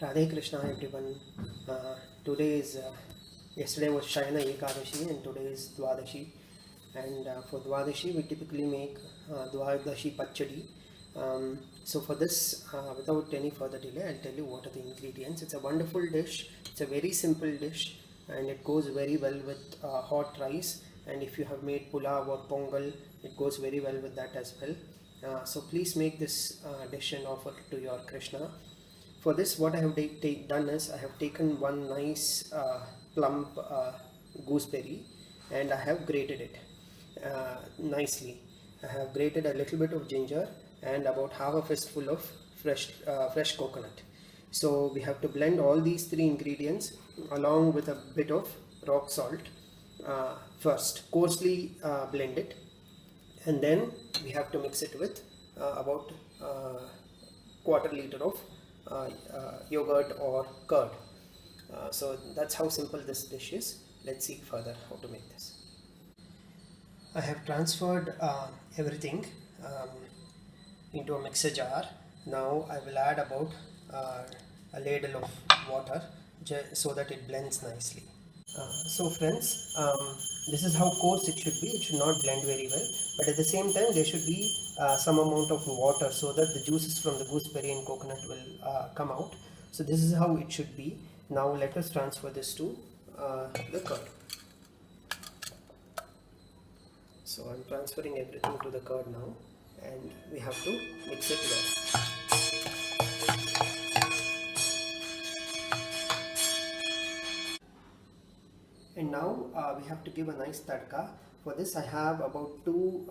Radhe Krishna everyone. Today is yesterday was Shayana Ekadashi and today is Dwadashi. And for Dwadashi we typically make Dwadashi Pachadi. So for this, without any further delay, I'll tell you what are the ingredients. It's a wonderful dish. It's a very simple dish, and it goes very well with hot rice. And if you have made pulav or pongal, it goes very well with that as well. So please make this dish and offer it to your Krishna. For this, what I have done is I have taken one nice plump gooseberry and I have grated it nicely. I have grated a little bit of ginger and about half a fistful of fresh coconut. So we have to blend all these three ingredients along with a bit of rock salt first. Coarsely blend it, and then we have to mix it with about quarter liter of yogurt or curd. So that's how simple this dish is. Let's see further how to make this. I have transferred everything into a mixer jar. Now I will add about a ladle of water so that it blends nicely. So friends, this is how coarse it should be. It should not blend very well, but at the same time there should be some amount of water so that the juices from the gooseberry and coconut will come out. So this is how it should be. Now let us transfer this to the curd. So I'm transferring everything to the curd now, and we have to mix it well. And now we have to give a nice tadka. For this I have about 2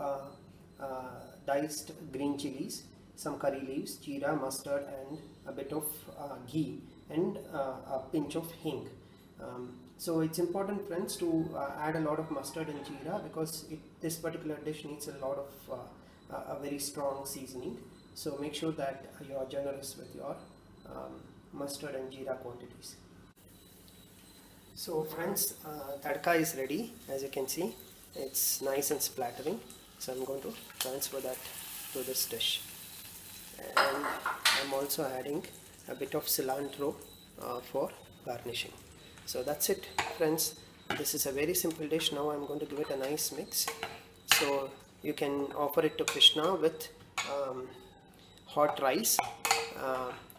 diced green chilies, some curry leaves, jeera, mustard, and a bit of ghee, and a pinch of hing. So it's important, friends, to add a lot of mustard and jeera because this particular dish needs a lot of a very strong seasoning. So make sure that you are generous with your mustard and jeera quantities. So friends, tadka is ready. As you can see, it's nice and splattering. So I'm going to transfer that to this dish, and I'm also adding a bit of cilantro for garnishing. So that's it, friends. This is a very simple dish. Now I'm going to give it a nice mix. So you can offer it to Krishna with hot rice.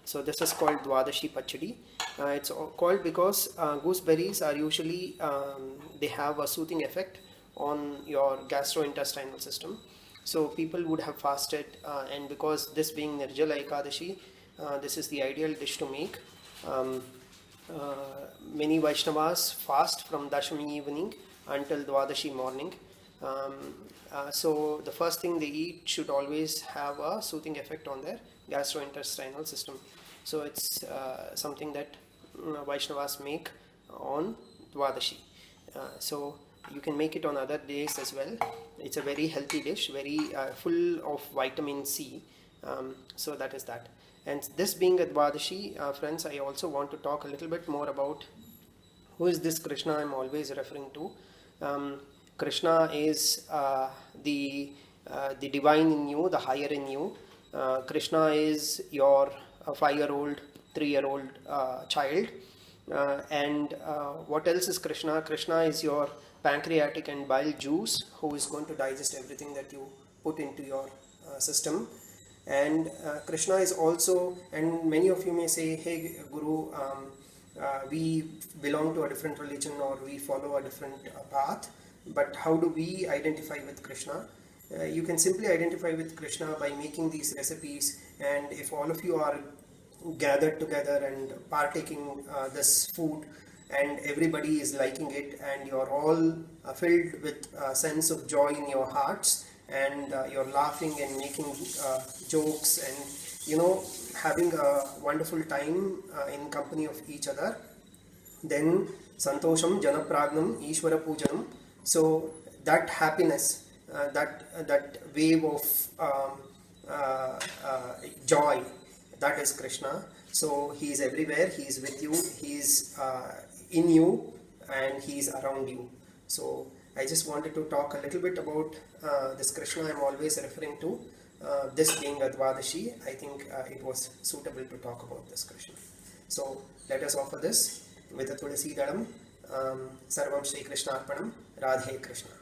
So this is called Dwadashi Pachadi. It's called because gooseberries are usually, they have a soothing effect on your gastrointestinal system. So people would have fasted, and because this being Nirjala Ekadashi, this is the ideal dish to make. Many Vaishnavas fast from Dashami evening until Dwadashi morning. So the first thing they eat should always have a soothing effect on their gastrointestinal system. So it's something that Vaishnavas make on Dwadashi. So you can make it on other days as well. It's a very healthy dish, very full of vitamin C. So that is that. And this being a Dwadashi, friends, I also want to talk a little bit more about who is this Krishna I'm always referring to. Krishna is the divine in you, the higher in you. Krishna is your 5-year-old, 3-year-old child. And what else is Krishna? Krishna is your pancreatic and bile juice who is going to digest everything that you put into your system. And Krishna is also, and many of you may say, hey Guru, we belong to a different religion or we follow a different path, but how do we identify with Krishna? You can simply identify with Krishna by making these recipes, and if all of you are gathered together and partaking this food and everybody is liking it and you're all filled with a sense of joy in your hearts, and you're laughing and making jokes and having a wonderful time in company of each other, then santosham janapragnam ishvara pujanam. So that happiness, that wave of joy, that is Krishna. So he is everywhere, he is with you, he is in you, and he is around you. So I just wanted to talk a little bit about this Krishna I'm always referring to. This being a Dwadashi, I think it was suitable to talk about this Krishna. So let us offer this with a tulasi dalam. Sarvam Shri Krishna Arpanam. Radhe Krishna.